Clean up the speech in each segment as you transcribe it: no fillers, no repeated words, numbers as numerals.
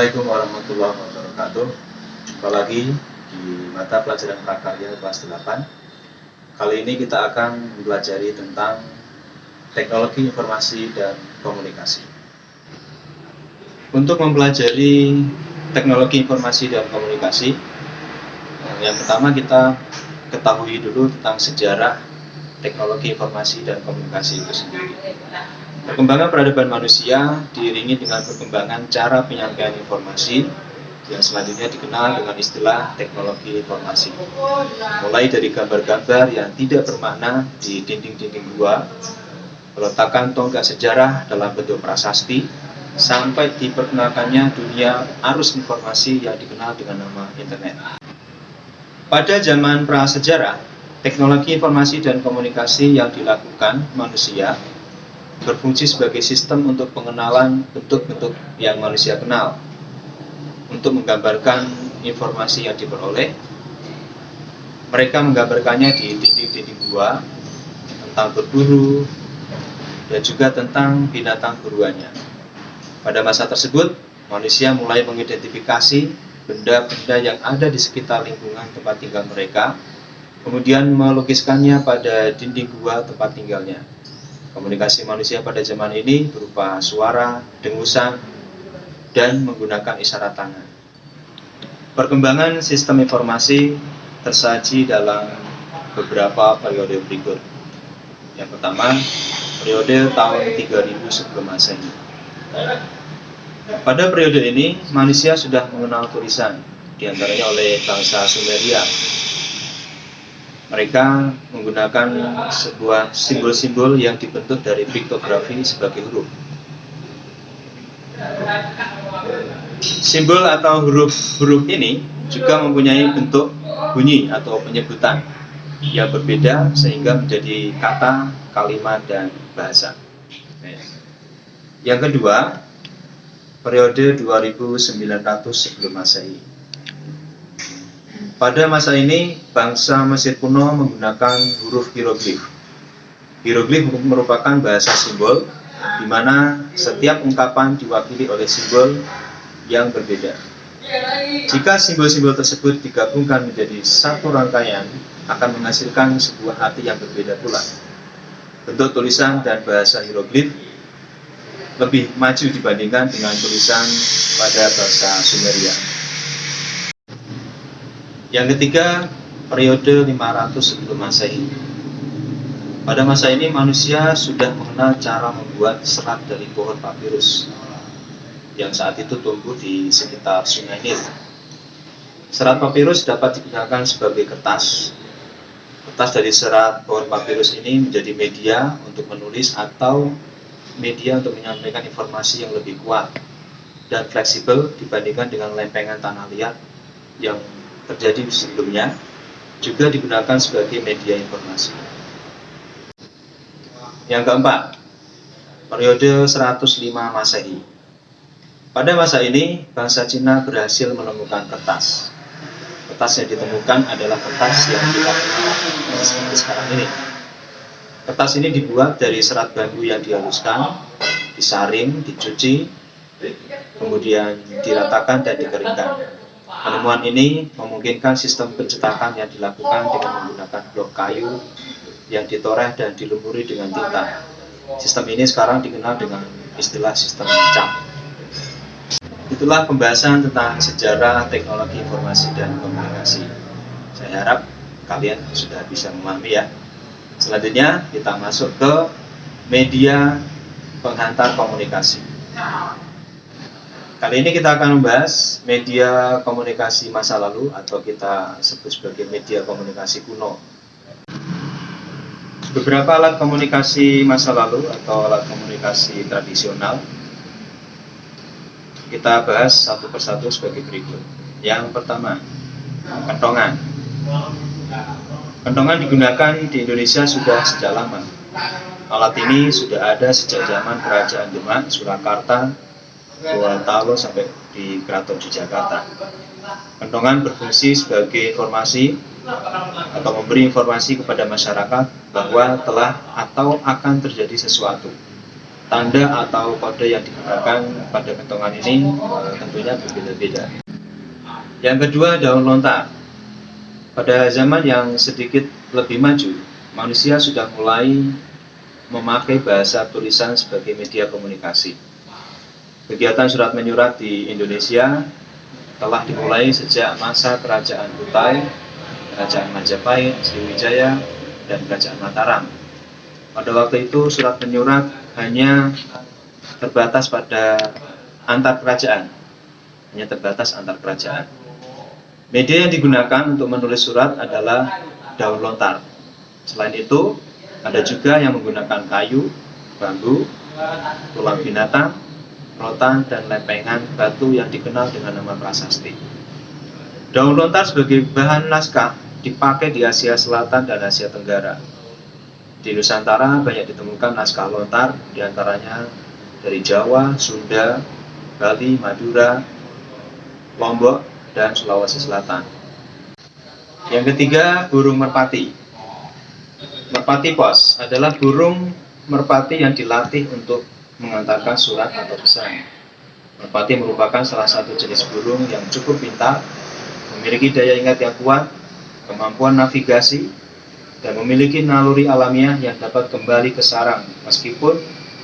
Assalamualaikum warahmatullahi wabarakatuh. Jumpa lagi di mata pelajaran prakarya kelas 8. Kali ini kita akan mempelajari tentang teknologi informasi dan komunikasi. Untuk mempelajari teknologi informasi dan komunikasi, yang pertama kita ketahui dulu tentang sejarah teknologi informasi dan komunikasi itu sendiri. Perkembangan peradaban manusia diiringi dengan perkembangan cara penyampaian informasi yang selanjutnya dikenal dengan istilah teknologi informasi. Mulai dari gambar-gambar yang tidak bermakna di dinding-dinding gua, peletakan tonggak sejarah dalam bentuk prasasti, sampai diperkenalkannya dunia arus informasi yang dikenal dengan nama internet. Pada zaman prasejarah, teknologi informasi dan komunikasi yang dilakukan manusia berfungsi sebagai sistem untuk pengenalan bentuk-bentuk yang manusia kenal, untuk menggambarkan informasi yang diperoleh. Mereka menggambarkannya di dinding-dinding gua tentang berburu dan juga tentang binatang buruannya. Pada masa tersebut, manusia mulai mengidentifikasi benda-benda yang ada di sekitar lingkungan tempat tinggal mereka, kemudian melukiskannya pada dinding gua tempat tinggalnya. Komunikasi manusia pada zaman ini berupa suara, dengusan, dan menggunakan isyarat tangan. Perkembangan sistem informasi tersaji dalam beberapa periode berikut. Yang pertama, periode tahun 3000 sebelum Masehi. Pada periode ini, manusia sudah mengenal tulisan, diantaranya oleh bangsa Sumeria. Mereka menggunakan sebuah simbol-simbol yang dibentuk dari piktografi sebagai huruf. Simbol atau huruf ini juga mempunyai bentuk bunyi atau penyebutan yang berbeda sehingga menjadi kata, kalimat, dan bahasa. Yang kedua, periode 2900 sebelum Masehi. Pada masa ini, bangsa Mesir kuno menggunakan huruf hieroglif. Hieroglif merupakan bahasa simbol, di mana setiap ungkapan diwakili oleh simbol yang berbeda. Jika simbol-simbol tersebut digabungkan menjadi satu rangkaian, akan menghasilkan sebuah arti yang berbeda pula. Bentuk tulisan dan bahasa hieroglif lebih maju dibandingkan dengan tulisan pada bahasa Sumeria. Yang ketiga, periode 500 sebelum Masehi. Pada masa ini manusia sudah mengenal cara membuat serat dari pohon papirus yang saat itu tumbuh di sekitar Sungai Nil. Serat papirus dapat digunakan sebagai kertas. Kertas dari serat pohon papirus ini menjadi media untuk menulis atau media untuk menyampaikan informasi yang lebih kuat dan fleksibel dibandingkan dengan lempengan tanah liat yang terjadi sebelumnya, juga digunakan sebagai media informasi. Yang keempat, periode 105 Masehi. Pada masa ini, bangsa Cina berhasil menemukan kertas. Kertas yang ditemukan adalah kertas yang kita kenal seperti sekarang ini. Kertas ini dibuat dari serat bambu yang dihaluskan, disaring, dicuci, kemudian diratakan dan dikeringkan. Penemuan ini memungkinkan sistem pencetakan yang dilakukan dengan menggunakan blok kayu yang ditoreh dan dilumuri dengan tinta. Sistem ini sekarang dikenal dengan istilah sistem cap. Itulah pembahasan tentang sejarah teknologi informasi dan komunikasi. Saya harap kalian sudah bisa memahami ya. Selanjutnya kita masuk ke media penghantar komunikasi. Kali ini kita akan membahas media komunikasi masa lalu atau kita sebut sebagai media komunikasi kuno. Beberapa alat komunikasi masa lalu atau alat komunikasi tradisional kita bahas satu persatu sebagai berikut. Yang pertama, kentongan. Kentongan digunakan di Indonesia sudah sejak lama. Alat ini sudah ada sejak zaman Kerajaan Demak, Surakarta, Gorontalo sampai di Keraton Yogyakarta. Kentongan berfungsi sebagai informasi atau memberi informasi kepada masyarakat bahwa telah atau akan terjadi sesuatu. Tanda atau kode yang digunakan pada kentongan ini tentunya berbeda-beda. Yang kedua, daun lontar. Pada zaman yang sedikit lebih maju, manusia sudah mulai memakai bahasa tulisan sebagai media komunikasi. Kegiatan surat menyurat di Indonesia telah dimulai sejak masa Kerajaan Kutai, Kerajaan Majapahit, Sriwijaya, dan Kerajaan Mataram. Pada waktu itu surat menyurat hanya terbatas pada antar kerajaan, Media yang digunakan untuk menulis surat adalah daun lontar. Selain itu, ada juga yang menggunakan kayu, bambu, tulang binatang, rotan, dan lempengan batu yang dikenal dengan nama prasasti. Daun lontar sebagai bahan naskah dipakai di Asia Selatan dan Asia Tenggara. Di Nusantara banyak ditemukan naskah lontar, diantaranya dari Jawa, Sunda, Bali, Madura, Lombok, dan Sulawesi Selatan. Yang ketiga, burung merpati. Merpati pos adalah burung merpati yang dilatih untuk mengantarkan surat atau pesan. Merpati merupakan salah satu jenis burung yang cukup pintar, memiliki daya ingat yang kuat, kemampuan navigasi, dan memiliki naluri alamiah yang dapat kembali ke sarang meskipun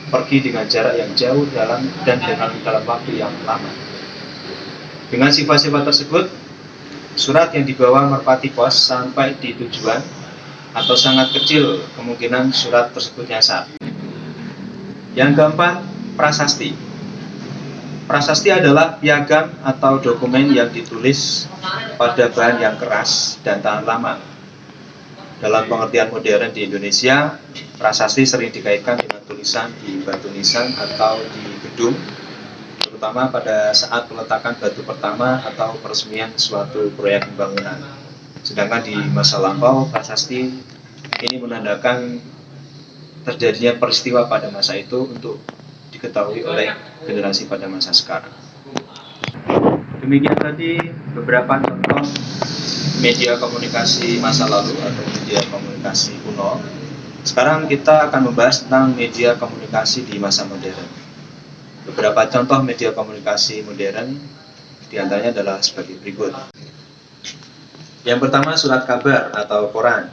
pergi dengan jarak yang jauh dalam waktu yang lama. Dengan sifat-sifat tersebut, surat yang dibawa merpati pos sampai di tujuan atau sangat kecil kemungkinan surat tersebut nyasar. Yang keempat, prasasti. Prasasti adalah piagam atau dokumen yang ditulis pada bahan yang keras dan tahan lama. Dalam pengertian modern di Indonesia, prasasti sering dikaitkan dengan tulisan di batu nisan atau di gedung, terutama pada saat peletakan batu pertama atau peresmian suatu proyek pembangunan. Sedangkan di masa lampau, prasasti ini menandakan terjadinya peristiwa pada masa itu untuk diketahui oleh generasi pada masa sekarang. Demikian tadi beberapa contoh media komunikasi masa lalu atau media komunikasi kuno. Sekarang kita akan membahas tentang media komunikasi di masa modern. Beberapa contoh media komunikasi modern diantaranya adalah sebagai berikut. Yang pertama, surat kabar atau koran.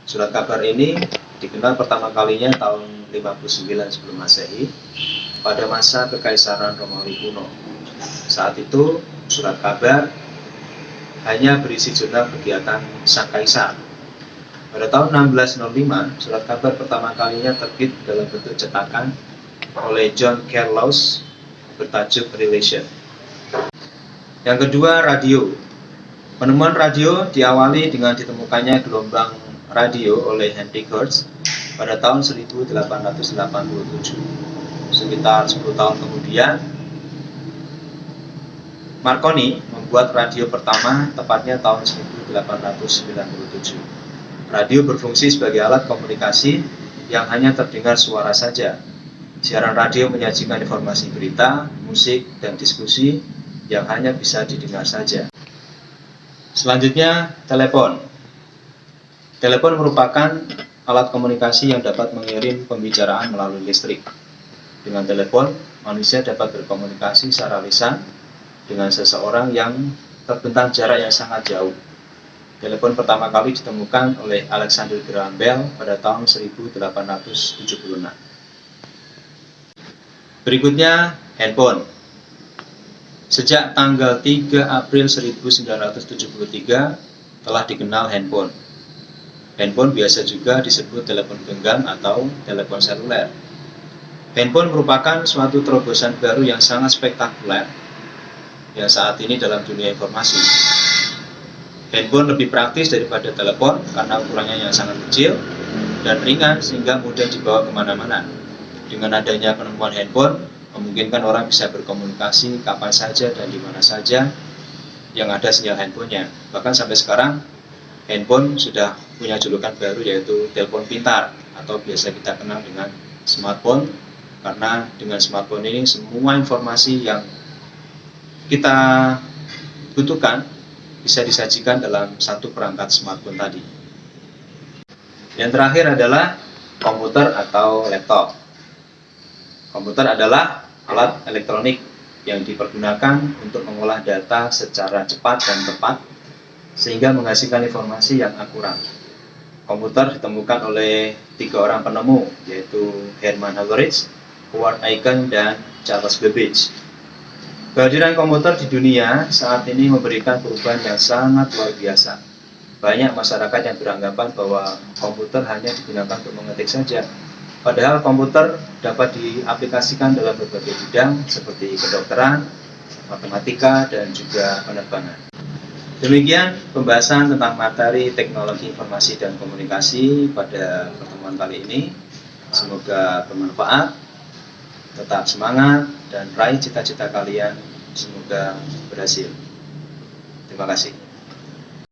Surat kabar ini dikenal pertama kalinya tahun 59 sebelum Masehi pada masa Kekaisaran Romawi kuno. Saat itu surat kabar hanya berisi jurnal kegiatan sang kaisar. Pada tahun 1605, surat kabar pertama kalinya terbit dalam bentuk cetakan oleh John Carlowes bertajuk Relation. Yang kedua, radio. Penemuan radio diawali dengan ditemukannya gelombang radio oleh Henry Hertz pada tahun 1887. Sekitar 10 tahun kemudian, Marconi membuat radio pertama tepatnya tahun 1897. Radio berfungsi sebagai alat komunikasi yang hanya terdengar suara saja. Siaran radio menyajikan informasi berita, musik, dan diskusi yang hanya bisa didengar saja. Selanjutnya, telepon. Telepon merupakan alat komunikasi yang dapat mengirim pembicaraan melalui listrik. Dengan telepon, manusia dapat berkomunikasi secara lisan dengan seseorang yang terbentang jarak yang sangat jauh. Telepon pertama kali ditemukan oleh Alexander Graham Bell pada tahun 1876. Berikutnya, handphone. Sejak tanggal 3 April 1973 telah dikenal handphone. Handphone biasa juga disebut telepon genggam atau telepon seluler. Handphone merupakan suatu terobosan baru yang sangat spektakuler yang saat ini dalam dunia informasi. Handphone lebih praktis daripada telepon karena ukurannya yang sangat kecil dan ringan sehingga mudah dibawa kemana-mana. Dengan adanya penemuan handphone, memungkinkan orang bisa berkomunikasi kapan saja dan di mana saja yang ada sinyal handphonenya. Bahkan sampai sekarang, handphone sudah punya julukan baru yaitu telepon pintar atau biasa kita kenal dengan smartphone, karena dengan smartphone ini semua informasi yang kita butuhkan bisa disajikan dalam satu perangkat smartphone tadi. Yang terakhir adalah komputer atau laptop. Komputer adalah alat elektronik yang dipergunakan untuk mengolah data secara cepat dan tepat sehingga menghasilkan informasi yang akurat. Komputer ditemukan oleh 3 orang penemu, yaitu Hermann Hollerith, Howard Aiken, dan Charles Babbage. Kehadiran komputer di dunia saat ini memberikan perubahan yang sangat luar biasa. Banyak masyarakat yang beranggapan bahwa komputer hanya digunakan untuk mengetik saja. Padahal komputer dapat diaplikasikan dalam berbagai bidang seperti kedokteran, matematika, dan juga penerbangan. Demikian pembahasan tentang materi teknologi informasi dan komunikasi pada pertemuan kali ini. Semoga bermanfaat, tetap semangat, dan raih cita-cita kalian. Semoga berhasil. Terima kasih.